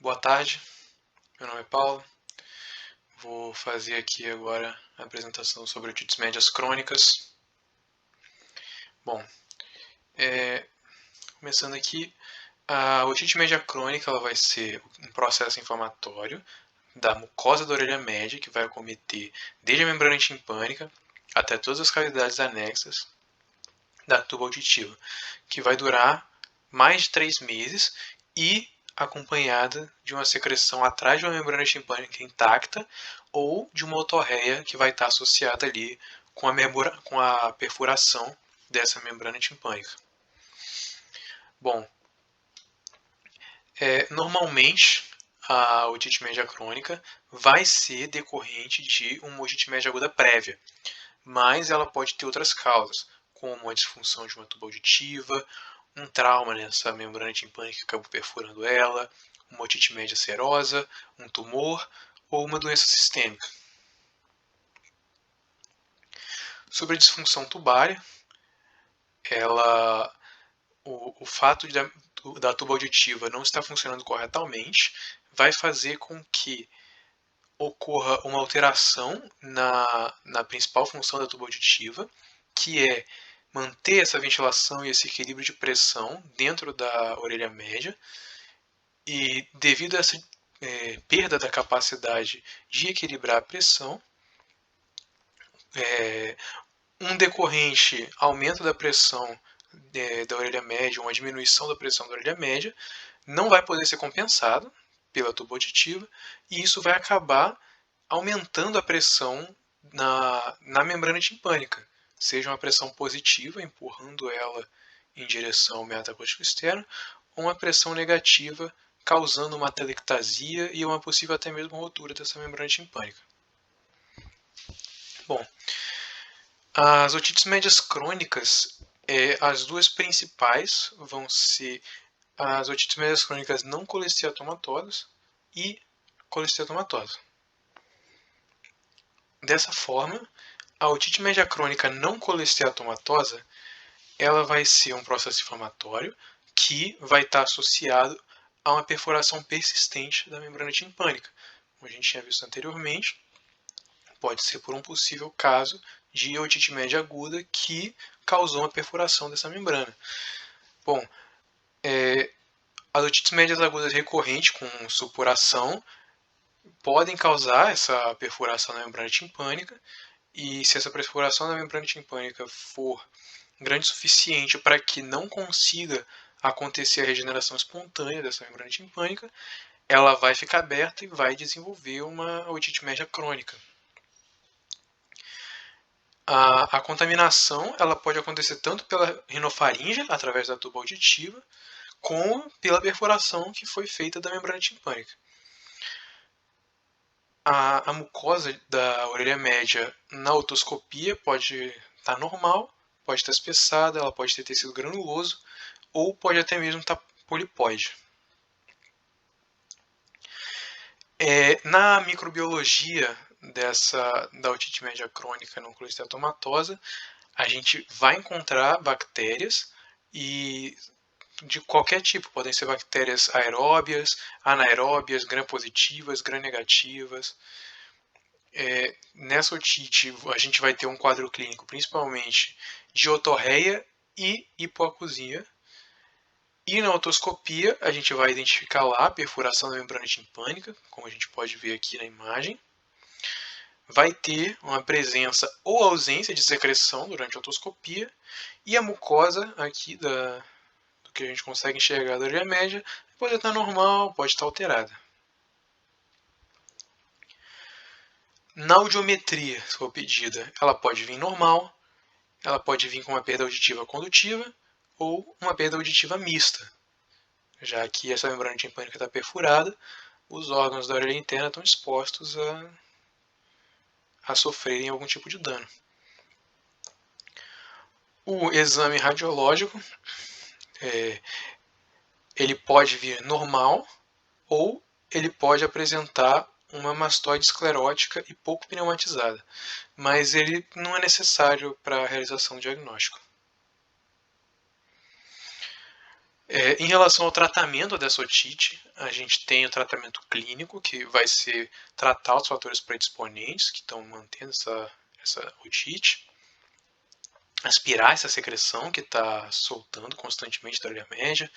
Boa tarde, meu nome é Paulo. Vou fazer aqui agora a apresentação sobre otites médias crônicas. Bom, começando aqui, a otite média crônica ela vai ser um processo inflamatório da mucosa da orelha média que vai acometer desde a membrana timpânica até todas as cavidades anexas da tuba auditiva, que vai durar mais de 3 meses e acompanhada de uma secreção atrás de uma membrana timpânica intacta ou de uma otorreia que vai estar associada ali com a perfuração dessa membrana timpânica. Bom, normalmente a otite média crônica vai ser decorrente de uma otite média aguda prévia, mas ela pode ter outras causas, como a disfunção de uma tuba auditiva, um trauma nessa membrana timpânica que acabou perfurando ela, uma otite média serosa, um tumor ou uma doença sistêmica. Sobre a disfunção tubária, o fato da tuba auditiva não estar funcionando corretamente vai fazer com que ocorra uma alteração na principal função da tuba auditiva, que é manter essa ventilação e esse equilíbrio de pressão dentro da orelha média, e devido a essa perda da capacidade de equilibrar a pressão, um decorrente aumento da pressão da orelha média, uma diminuição da pressão da orelha média, não vai poder ser compensado pela tuba auditiva, e isso vai acabar aumentando a pressão na membrana timpânica, seja uma pressão positiva, empurrando ela em direção ao meato acústico externo, ou uma pressão negativa, causando uma atelectasia e uma possível até mesmo rotura dessa membrana timpânica. Bom, as otites médias crônicas, as duas principais vão ser as otites médias crônicas não colesteatomatosas e colesteatomatosas. Dessa forma, a otite média crônica não colesteatomatosa ela vai ser um processo inflamatório que vai estar associado a uma perfuração persistente da membrana timpânica. Como a gente tinha visto anteriormente, pode ser por um possível caso de otite média aguda que causou uma perfuração dessa membrana. Bom, as otites médias agudas recorrentes com supuração podem causar essa perfuração da membrana timpânica, e se essa perfuração da membrana timpânica for grande o suficiente para que não consiga acontecer a regeneração espontânea dessa membrana timpânica, ela vai ficar aberta e vai desenvolver uma otite média crônica. A contaminação ela pode acontecer tanto pela rinofaringe, através da tuba auditiva, como pela perfuração que foi feita da membrana timpânica. A mucosa da orelha média na otoscopia pode estar normal, pode estar espessada, ela pode ter tecido granuloso, ou pode até mesmo estar polipóide. Na microbiologia da otite média crônica não colesteatomatosa, a gente vai encontrar bactérias e de qualquer tipo, podem ser bactérias aeróbias, anaeróbias, gram-positivas, gram-negativas. Nessa otite, a gente vai ter um quadro clínico principalmente de otorreia e hipoacusia. E na otoscopia, a gente vai identificar lá a perfuração da membrana timpânica, como a gente pode ver aqui na imagem. Vai ter uma presença ou ausência de secreção durante a otoscopia, e a mucosa aqui do que a gente consegue enxergar da orelha média pode estar normal, pode estar alterada. Na audiometria, se for pedida, ela pode vir normal, ela pode vir com uma perda auditiva condutiva ou uma perda auditiva mista. Já que essa membrana timpânica está perfurada, os órgãos da orelha interna estão expostos a sofrerem algum tipo de dano. O exame radiológico, ele pode vir normal ou ele pode apresentar uma mastoide esclerótica e pouco pneumatizada, mas ele não é necessário para a realização do diagnóstico. Em relação ao tratamento dessa otite, a gente tem o tratamento clínico, que vai ser tratar os fatores predisponentes que estão mantendo essa otite, aspirar essa secreção que está soltando constantemente da orelha média,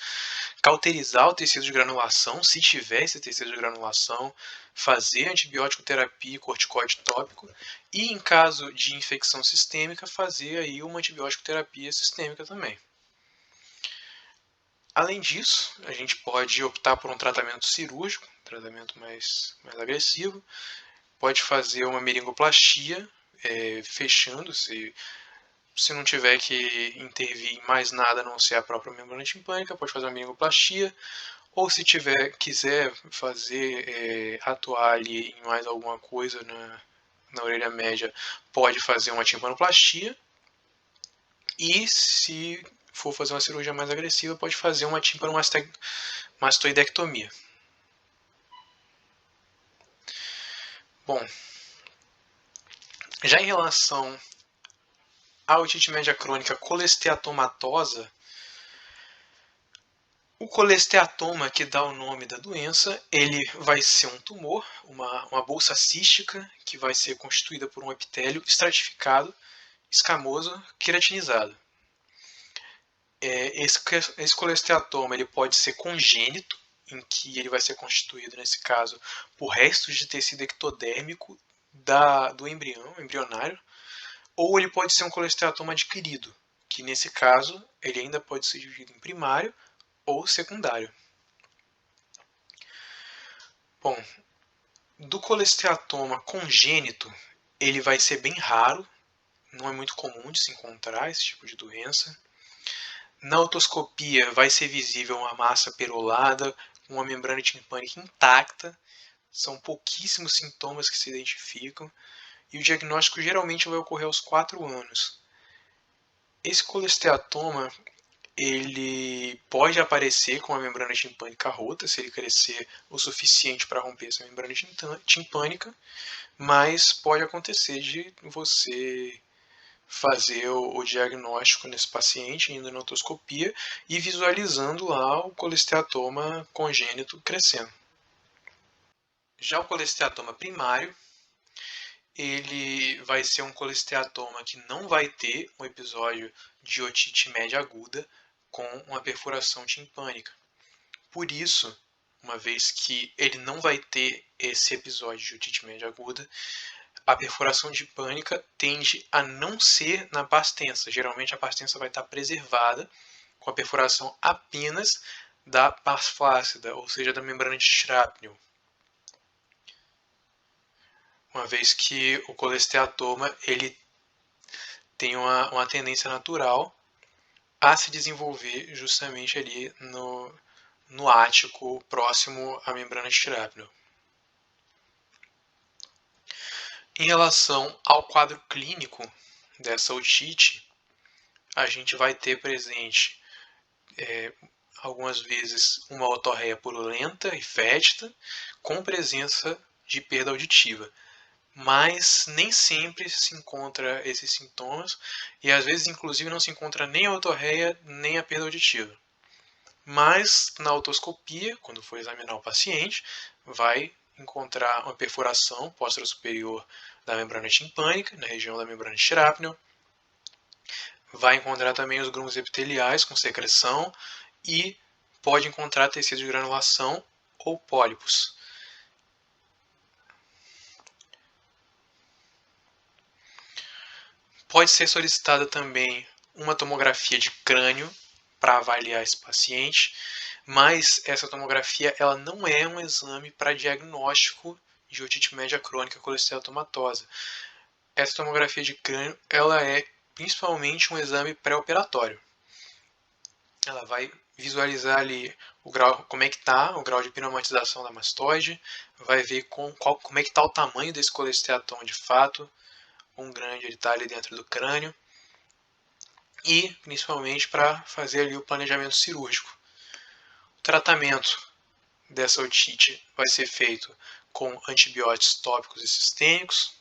cauterizar o tecido de granulação, se tiver esse tecido de granulação, fazer antibiótico terapia e corticoide tópico, e em caso de infecção sistêmica, fazer aí uma antibiótico terapia sistêmica também. Além disso, a gente pode optar por um tratamento cirúrgico, um tratamento mais agressivo, pode fazer uma meringoplastia, fechando, se não tiver que intervir em mais nada a não ser a própria membrana timpânica, pode fazer uma meringoplastia, ou se quiser fazer, atuar ali em mais alguma coisa na orelha média, pode fazer uma timpanoplastia, e se for fazer uma cirurgia mais agressiva, pode fazer uma timpanomastoidectomia. Bom, já em relação à otite média crônica colesteatomatosa, o colesteatoma, que dá o nome da doença, ele vai ser um tumor, uma bolsa cística, que vai ser constituída por um epitélio estratificado, escamoso, queratinizado. Esse colesteatoma ele pode ser congênito, em que ele vai ser constituído, nesse caso, por restos de tecido ectodérmico do embrião, embrionário, ou ele pode ser um colesteatoma adquirido, que nesse caso ele ainda pode ser dividido em primário ou secundário. Bom, do colesteatoma congênito, ele vai ser bem raro, não é muito comum de se encontrar esse tipo de doença. Na otoscopia vai ser visível uma massa perolada, uma membrana timpânica intacta, são pouquíssimos sintomas que se identificam, e o diagnóstico geralmente vai ocorrer aos 4 anos. Esse colesteatoma ele pode aparecer com a membrana timpânica rota, se ele crescer o suficiente para romper essa membrana timpânica, mas pode acontecer de você fazer o diagnóstico nesse paciente, indo na otoscopia e visualizando lá o colesteatoma congênito crescendo. Já o colesteatoma primário, ele vai ser um colesteatoma que não vai ter um episódio de otite média aguda com uma perfuração timpânica. Por isso, uma vez que ele não vai ter esse episódio de otite média aguda, a perfuração timpânica tende a não ser na pars tensa. Geralmente a pars tensa vai estar preservada com a perfuração apenas da pars flácida, ou seja, da membrana de Shrapnel. Uma vez que o colesteatoma ele tem uma tendência natural a se desenvolver justamente ali no ático próximo à membrana de Shrapnel. Em relação ao quadro clínico dessa otite, a gente vai ter presente algumas vezes uma otorreia purulenta e fétida, com presença de perda auditiva. Mas nem sempre se encontra esses sintomas, e às vezes inclusive não se encontra nem a otorreia nem a perda auditiva. Mas na otoscopia, quando for examinar o paciente, vai encontrar uma perfuração posterior-superior da membrana timpânica, na região da membrana de Shrapnel. Vai encontrar também os grumos epiteliais com secreção e pode encontrar tecido de granulação ou pólipos. Pode ser solicitada também uma tomografia de crânio para avaliar esse paciente, mas essa tomografia ela não é um exame para diagnóstico de otite média crônica colesteatomatosa. Essa tomografia de crânio ela é principalmente um exame pré-operatório. Ela vai visualizar ali o grau, como é que está o grau de pneumatização da mastoide, vai ver como é que está o tamanho desse colesteatoma de fato, quão grande ele está ali dentro do crânio, e principalmente para fazer ali o planejamento cirúrgico. O tratamento dessa otite vai ser feito com antibióticos tópicos e sistêmicos.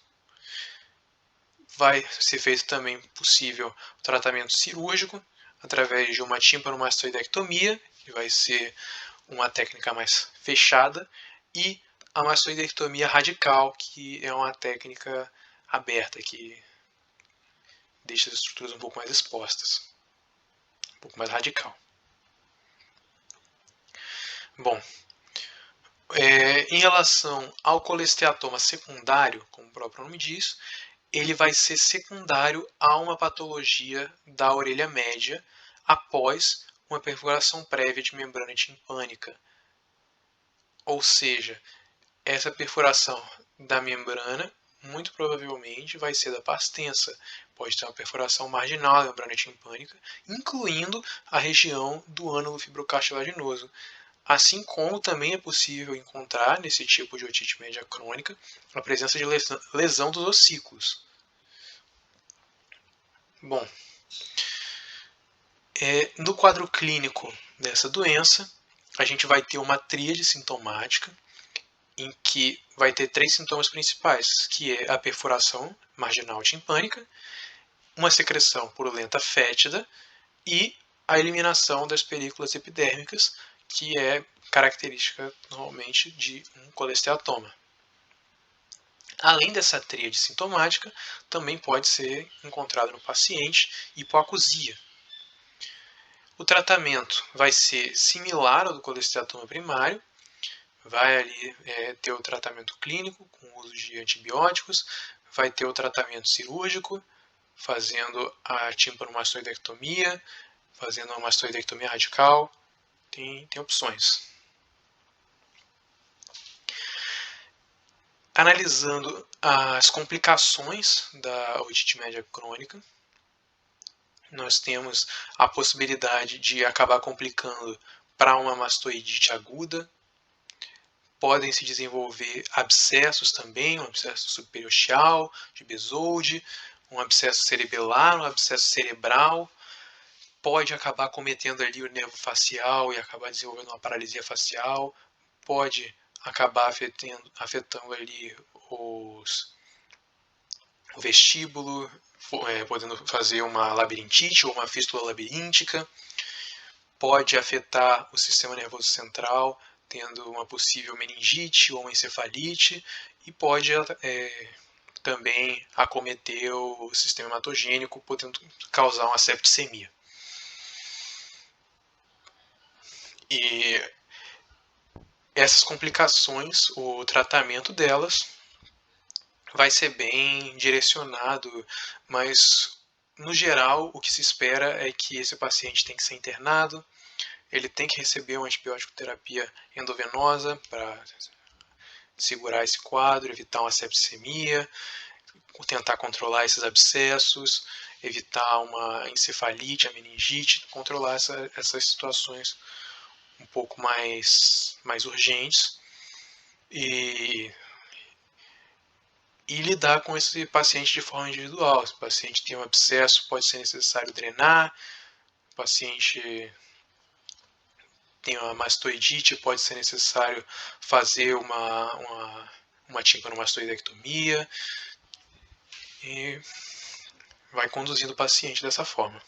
Vai ser feito também possível o tratamento cirúrgico através de uma timpanomastoidectomia que vai ser uma técnica mais fechada, e a mastoidectomia radical, que é uma técnica aberta, que deixa as estruturas um pouco mais expostas, um pouco mais radical. Bom, em relação ao colesteatoma secundário, como o próprio nome diz, ele vai ser secundário a uma patologia da orelha média após uma perfuração prévia de membrana timpânica. Ou seja, essa perfuração da membrana muito provavelmente vai ser da pars tensa. Pode ter uma perfuração marginal da membrana timpânica, incluindo a região do ânulo fibrocartilaginoso. Assim como também é possível encontrar nesse tipo de otite média crônica a presença de lesão dos ossículos. Bom, no quadro clínico dessa doença, a gente vai ter uma tríade sintomática, em que vai ter 3 sintomas principais, que é a perfuração marginal timpânica, uma secreção purulenta fétida e a eliminação das películas epidérmicas, que é característica normalmente de um colesteatoma. Além dessa tríade sintomática, também pode ser encontrado no paciente hipoacusia. O tratamento vai ser similar ao do colesteatoma primário, vai ali ter o tratamento clínico com o uso de antibióticos, vai ter o tratamento cirúrgico, fazendo a timpanomastoidectomia, fazendo uma mastoidectomia radical, tem opções. Analisando as complicações da otite média crônica, nós temos a possibilidade de acabar complicando para uma mastoidite aguda. Podem se desenvolver abscessos também, um abscesso subperiosteal, de Bezold, um abscesso cerebelar, um abscesso cerebral. Pode acabar cometendo ali o nervo facial e acabar desenvolvendo uma paralisia facial. Pode acabar afetando ali o vestíbulo, podendo fazer uma labirintite ou uma fístula labiríntica. Pode afetar o sistema nervoso central, tendo uma possível meningite ou uma encefalite, e pode também acometer o sistema hematogênico, podendo causar uma septicemia. E essas complicações, o tratamento delas vai ser bem direcionado, mas no geral o que se espera é que esse paciente tem que ser internado, ele tem que receber uma antibiótico terapia endovenosa para segurar esse quadro, evitar uma septicemia, tentar controlar esses abscessos, evitar uma encefalite, a meningite, controlar essas situações um pouco mais urgentes e lidar com esse paciente de forma individual. Se o paciente tem um abscesso, pode ser necessário drenar. Se o paciente tem uma mastoidite, pode ser necessário fazer uma timpanomastoidectomia, e vai conduzindo o paciente dessa forma.